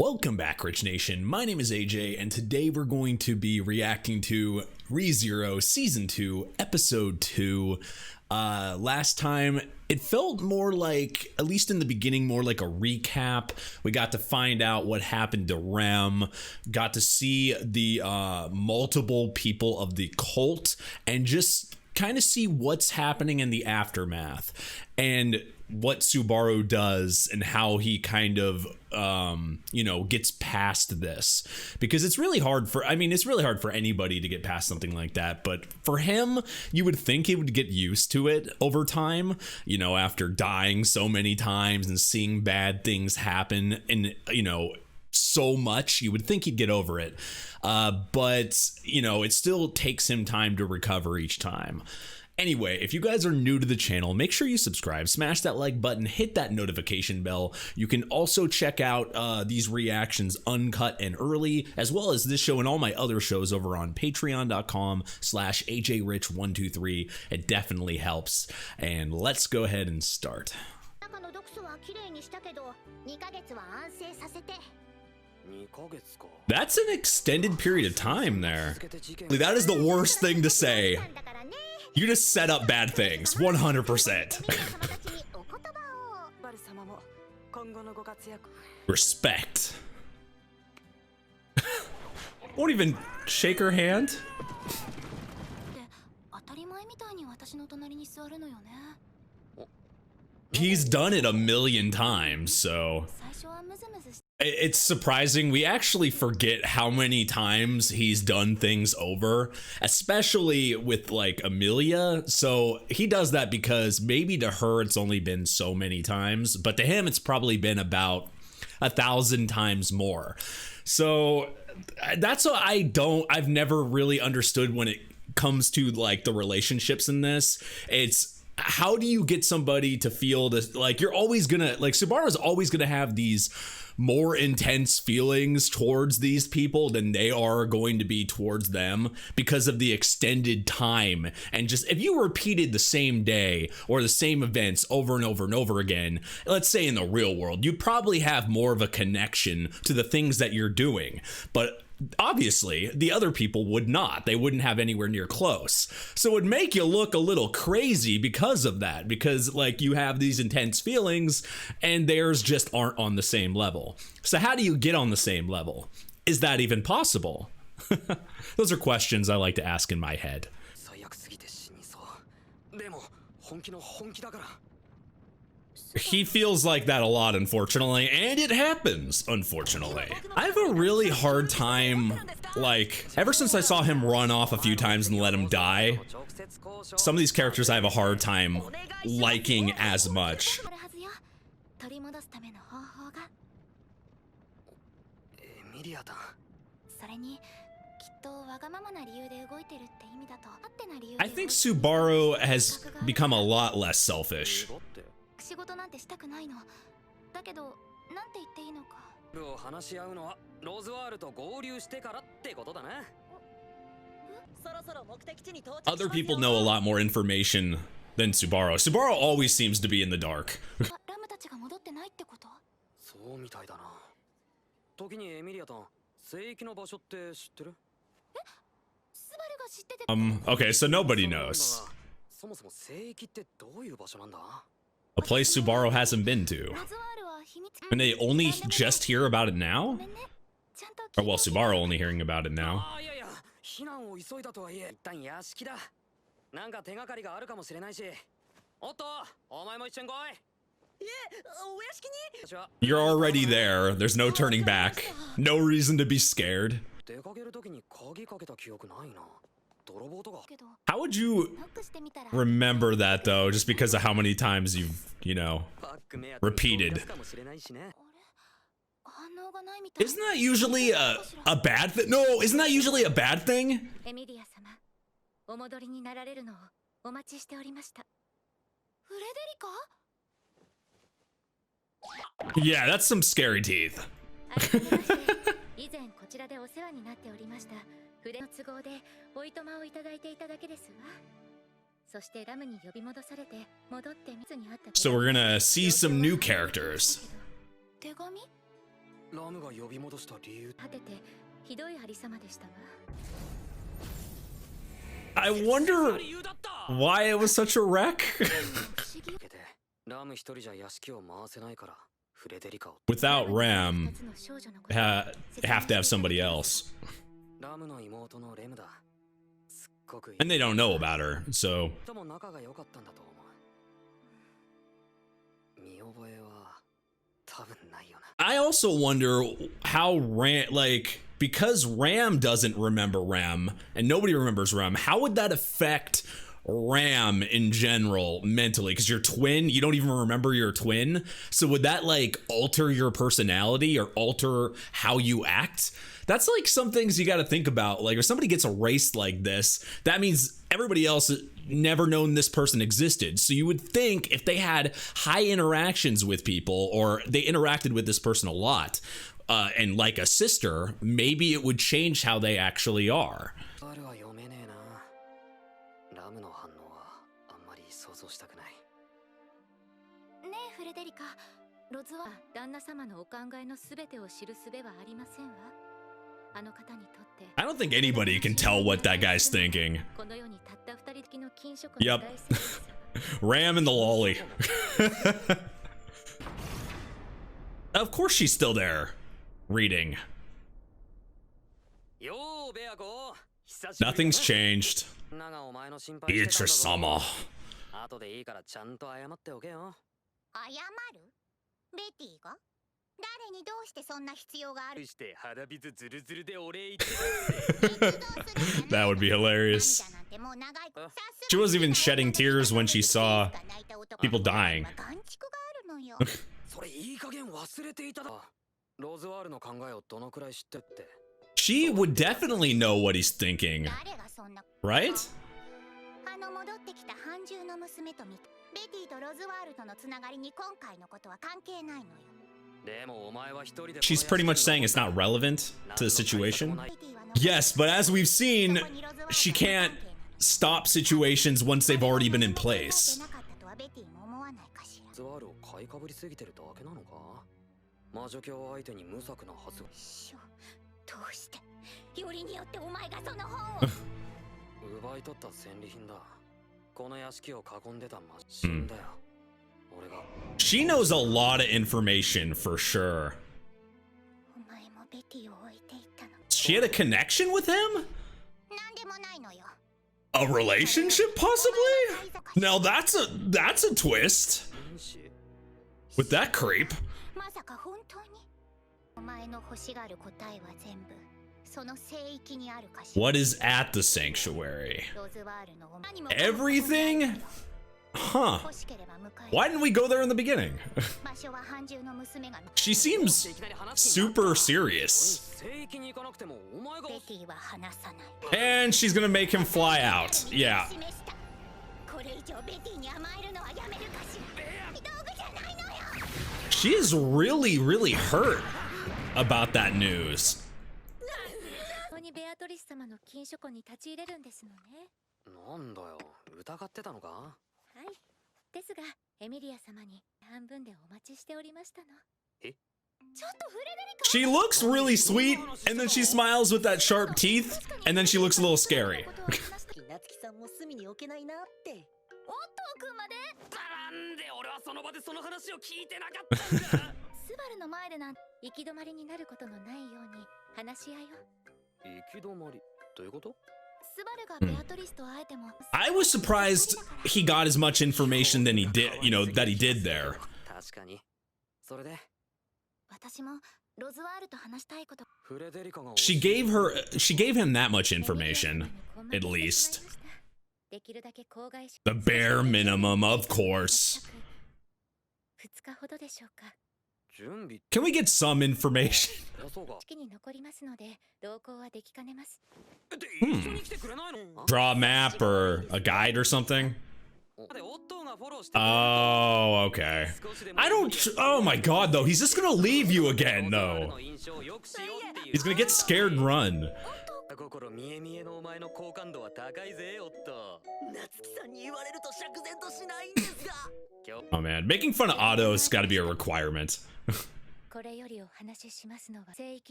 Welcome back, Rich Nation. My name is AJ, and today we're going to be reacting to ReZero Season 2, Episode 2. Last time, it felt more like, at least in the beginning, more like a recap. We got to find out what happened to Rem, got to see the multiple people of the cult, and just kind of see what's happening in the aftermath. And what Subaru does and how he kind of gets past this, because it's really hard for anybody to get past something like that, but for him, you would think he would get used to it over time, after dying so many times and seeing bad things happen, and so much, you would think he'd get over it, but it still takes him time to recover each time. Anyway, if you guys are new to the channel, make sure you subscribe, smash that like button, hit that notification bell. You can also check out these reactions uncut and early, as well as this show and all my other shows over on patreon.com/ajrich123. It definitely helps. And let's go ahead and start. That's an extended period of time there. That is the worst thing to say. You just set up bad things, 100%. Respect. Won't even shake her hand. He's done it a million times, so it's surprising. We actually forget how many times he's done things over, especially with like Amelia. So he does that because maybe to her it's only been so many times, but to him it's probably been about 1,000 times more. So that's what I've never really understood when it comes to like the relationships in this. It's how do you get somebody to feel this, like you're always gonna, like Subaru's always gonna have these more intense feelings towards these people than they are going to be towards them because of the extended time. And just if you repeated the same day or the same events over and over and over again, let's say in the real world, you'd probably have more of a connection to the things that you're doing. But obviously, the other people would not. They wouldn't have anywhere near close. So it would make you look a little crazy because of that, because like you have these intense feelings and theirs just aren't on the same level. So how do you get on the same level? Is that even possible? Those are questions I like to ask in my head. He feels like that a lot, unfortunately, and it happens, unfortunately. I have a really hard time, like, ever since I saw him run off a few times and let him die, some of these characters I have a hard time liking as much. I think Subaru has become a lot less selfish. Other people know a lot more information than Subaru. Subaru always seems to be in the dark. Okay, so nobody knows. A place Subaru hasn't been to. And they only just hear about it now? Or well, Subaru only hearing about it now. You're already there. There's no turning back. No reason to be scared. How would you remember that though, just because of how many times you've, repeated? Isn't that usually a bad thing? No, isn't that usually a bad thing? Yeah, that's some scary teeth. So we're gonna see some new characters. I wonder why it was such a wreck. Without Ram, have to have somebody else. And they don't know about her, so. I also wonder how Ram, like, because Ram doesn't remember Ram and nobody remembers Ram, how would that affect Ram in general mentally? Because your twin, you don't even remember your twin. So would that like alter your personality or alter how you act? That's like some things you got to think about. Like if somebody gets erased like this, that means everybody else never known this person existed. So you would think if they had high interactions with people or they interacted with this person a lot and like a sister, maybe it would change how they actually are. I don't think anybody can tell what that guy's thinking. Yep. Ram and the lolly. Of course she's still there. Reading. Nothing's changed. Beatrice-sama. That would be hilarious. She wasn't even shedding tears when she saw people dying. She would definitely know what he's thinking, right? She's pretty much saying it's not relevant to the situation. Yes, but as we've seen, she can't stop situations once they've already been in place. She knows a lot of information for sure. She had a connection with him? A relationship, possibly? Now that's a twist. With that creep. What is at the sanctuary? Everything? Huh. Why didn't we go there in the beginning? She seems super serious. And she's gonna make him fly out. Yeah. She is really, really hurt about that news. She looks really sweet, and then she smiles with that sharp teeth, and then she looks a little scary. I was surprised he got as much information than he did, you know, that he did there. She gave him that much information, at least. The bare minimum, of course. Can we get some information? Draw a map or a guide or something? Oh, okay. Oh my god, though. He's just gonna leave you again, though. He's gonna get scared and run. Oh man, making fun of Otto's gotta be a requirement.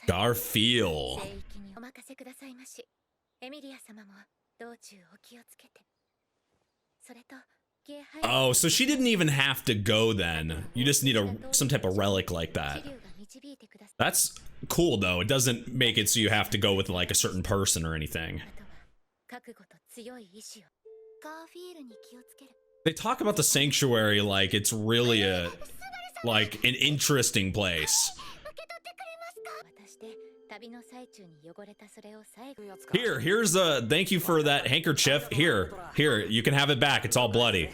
Garfield. Oh, so she didn't even have to go then. You just need some type of relic like that. That's cool though. It doesn't make it so you have to go with like a certain person or anything. They talk about the sanctuary like it's really an interesting place. Here's a thank you for that handkerchief. Here, you can have it back. It's all bloody.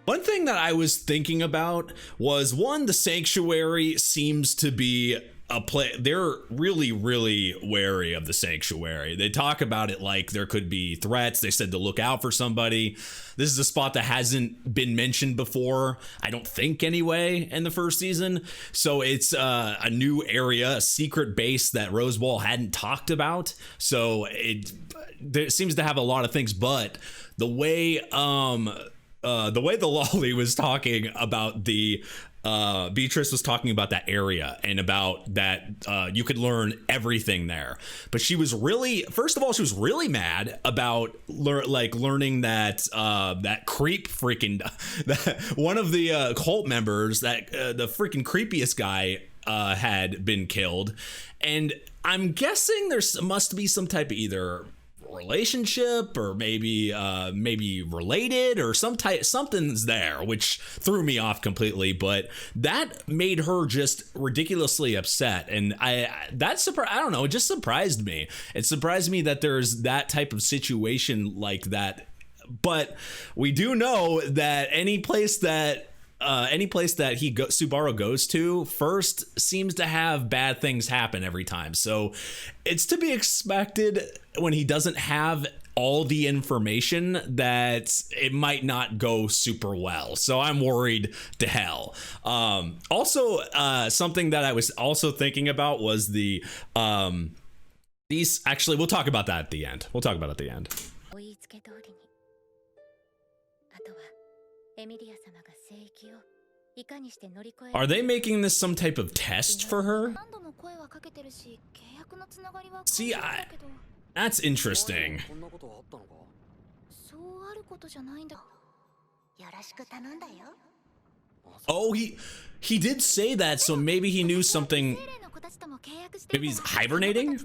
One thing that I was thinking about was, one, the sanctuary seems to be a play. They're really, really wary of the sanctuary. They talk about it like there could be threats. They said to look out for somebody. This is a spot that hasn't been mentioned before, I don't think anyway, in the first season. So it's a new area, a secret base that Rose Bowl hadn't talked about. So it seems to have a lot of things, but the way the lolly was talking about Beatrice was talking about that area and about that you could learn everything there. But she was really, first of all, she was really mad about learning that that creep freaking that one of the cult members, that the freaking creepiest guy had been killed. And I'm guessing there must be some type of either relationship or maybe related or something's there, which threw me off completely. But that made her just ridiculously upset, and I don't know, it just surprised me. It surprised me that there's that type of situation like that. But we do know that any place that Subaru goes to first seems to have bad things happen every time. So it's to be expected when he doesn't have all the information that it might not go super well. So I'm worried to hell. Also, something that I was also thinking about was these, actually, we'll talk about that at the end. Are they making this some type of test for her? See, that's interesting. Oh, he did say that, so maybe he knew something. Maybe he's hibernating?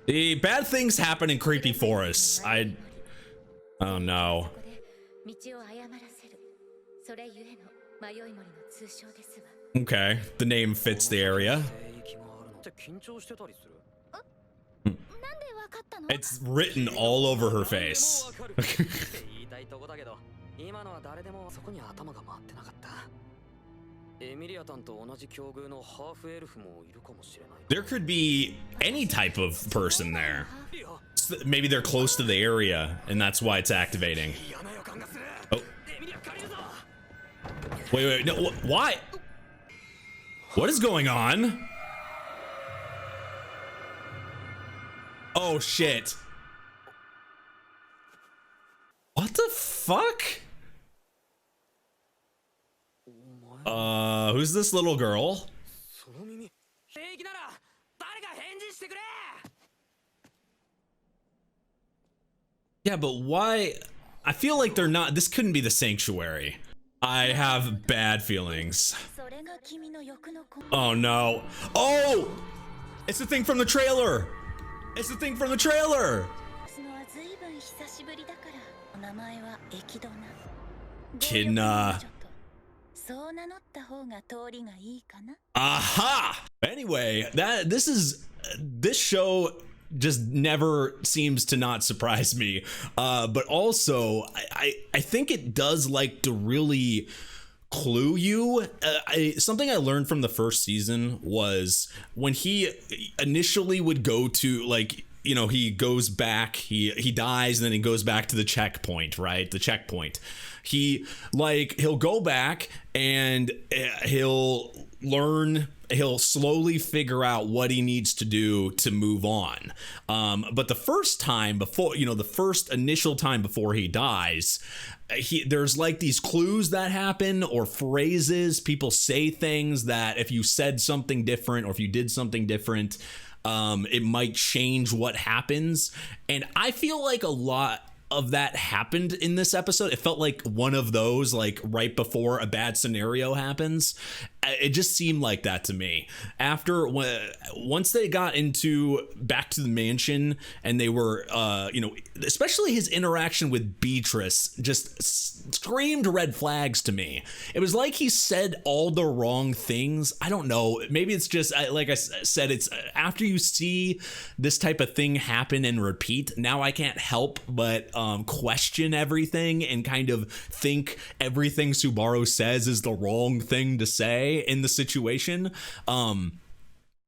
The bad things happen in creepy forests. Oh no. Okay, the name fits the area. It's written all over her face. There could be any type of person there. Maybe they're close to the area and that's why it's activating. Oh. Wait, no, why? What is going on? Oh shit. What the fuck? Who's this little girl? Yeah, but why? I feel like they're not. This couldn't be the sanctuary. I have bad feelings. Oh no. Oh! It's the thing from the trailer! It's the thing from the trailer! Echidna. Aha! Anyway, this show just never seems to not surprise me. But also, I think it does like to really clue you. Something I learned from the first season was when he initially would go to, like, you know, he goes back, he dies, and then he goes back to the checkpoint, right? The checkpoint. He'll go back and he'll learn he'll slowly figure out what he needs to do to move on. But the first time before, the first initial time before he dies, there's like these clues that happen, or phrases. People say things that if you said something different, or if you did something different, it might change what happens. And I feel like a lot of that happened in this episode. It felt like one of those, like right before a bad scenario happens. It just seemed like that to me. Once they got back to the mansion, and they were, especially his interaction with Beatrice just screamed red flags to me. It was like he said all the wrong things. I don't know. Maybe it's just, like I said, it's after you see this type of thing happen and repeat, now I can't help but question everything and kind of think everything Subaru says is the wrong thing to say in the situation.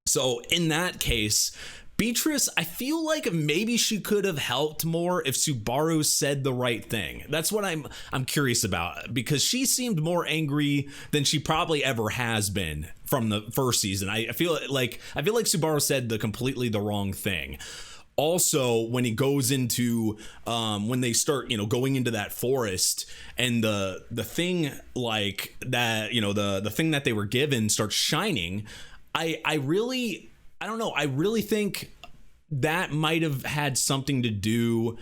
So in that case, Beatrice, I feel like maybe she could have helped more if Subaru said the right thing. That's what I'm curious about, because she seemed more angry than she probably ever has been from the first season. I feel like Subaru said completely the wrong thing. Also, when he goes into when they start going into that forest, and the thing like that, the thing that they were given starts shining, I don't know, I really think that might have had something to do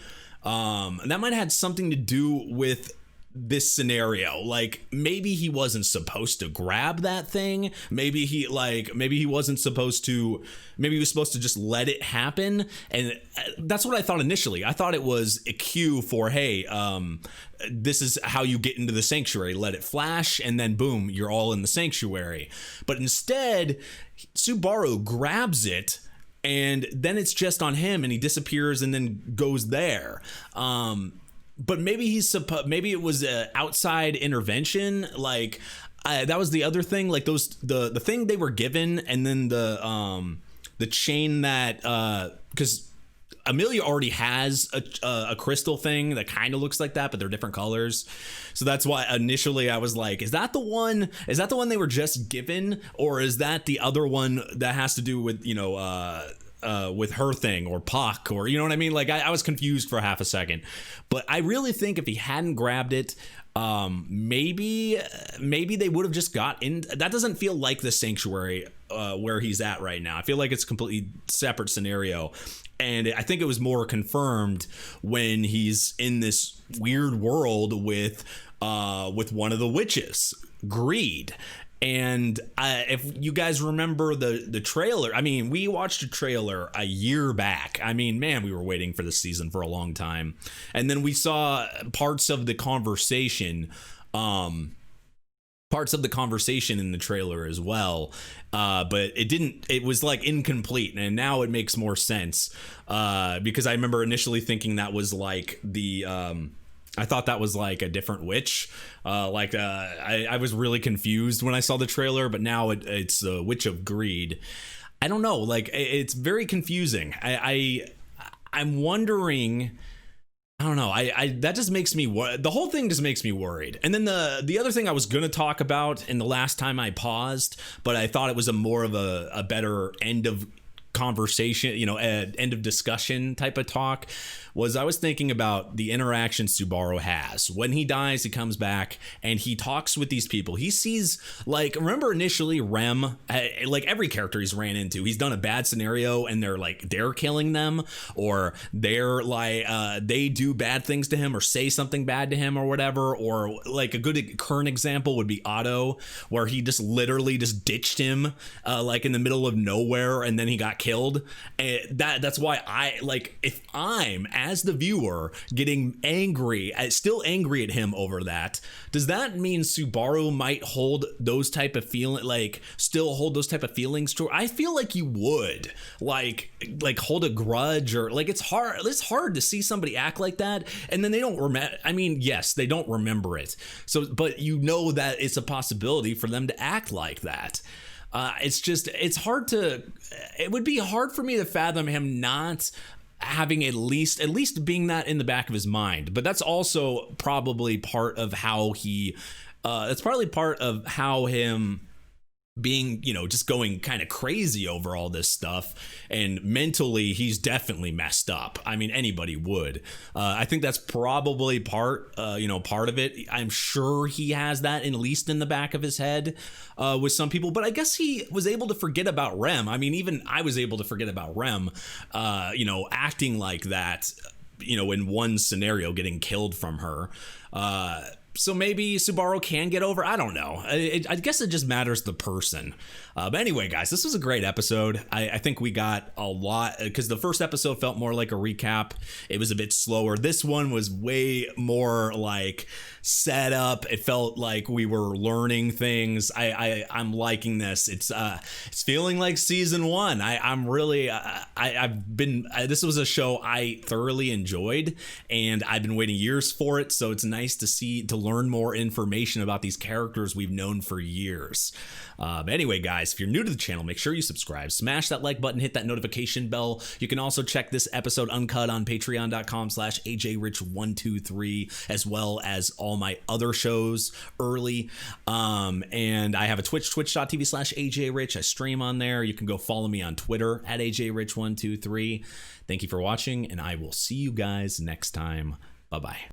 with this scenario. Like, maybe he wasn't supposed to grab that thing. Maybe he was supposed to just let it happen. And that's what I thought initially. I thought it was a cue for, hey, this is how you get into the sanctuary. Let it flash, and then boom, you're all in the sanctuary. But instead, Subaru grabs it, and then it's just on him, and he disappears and then goes there. But maybe maybe it was an outside intervention. Like, that was the other thing. Like the thing they were given, and then the chain that because Amelia already has a crystal thing that kind of looks like that, but they're different colors. So that's why initially I was like, is that the one they were just given, or is that the other one that has to do with with her thing, or Puck, or you know what I mean? Like, I was confused for half a second, but I really think if he hadn't grabbed it, maybe they would have just got in. That doesn't feel like the sanctuary where he's at right now. I feel like it's a completely separate scenario, and I think it was more confirmed when he's in this weird world with one of the witches, Greed. And if you guys remember the trailer, I mean, we watched a trailer a year back. I mean, man, we were waiting for this season for a long time. And then we saw parts of the conversation in the trailer as well. But it was like incomplete. And now it makes more sense because I remember initially thinking that was like I thought that was like a different witch. I was really confused when I saw the trailer, but now it's the Witch of Greed. I don't know. Like, it's very confusing. I'm wondering. I don't know. That just makes me the whole thing just makes me worried. And then the other thing I was going to talk about in the last time I paused, but I thought it was more of a better end of conversation, end of discussion type of talk, was I was thinking about the interaction Subaru has. When he dies, he comes back and he talks with these people. He sees, like, remember initially Rem, like every character he's ran into, he's done a bad scenario and they're killing them, or they're like, they do bad things to him or say something bad to him or whatever. Or like a good current example would be Otto, where he just literally just ditched him like in the middle of nowhere and then he got killed. And that's why if I'm as the viewer getting still angry at him over that, does that mean Subaru might hold those type of still hold those type of feelings to? I feel like you would like hold a grudge, or like it's hard to see somebody act like that and then they don't remember. I mean, yes, they don't remember it. So, but that it's a possibility for them to act like that. It would be hard for me to fathom him not having at least being that in the back of his mind. But that's also probably part of how being, just going kind of crazy over all this stuff, and mentally he's definitely messed up. I mean, anybody would. I think that's probably part of it. I'm sure he has that at least in the back of his head with some people, but I guess he was able to forget about Rem. I mean, even I was able to forget about Rem, acting like that, in one scenario, getting killed from her. So maybe Subaru can get over. I don't know. I guess it just matters the person. But anyway, guys, this was a great episode. I think we got a lot, because the first episode felt more like a recap. It was a bit slower. This one was way more like set up. It felt like we were learning things. I'm liking this. It's feeling like season one. I'm really this was a show I thoroughly enjoyed, and I've been waiting years for it. So it's nice to learn more information about these characters we've known for years. But anyway, guys, if you're new to the channel, make sure you subscribe, smash that like button, hit that notification bell. You can also check this episode uncut on patreon.com/ajrich123, as well as all my other shows early. And I have a twitch.tv/ajrich. I stream on there. You can go follow me on Twitter at ajrich123. Thank you for watching, and I will see you guys next time. Bye-bye.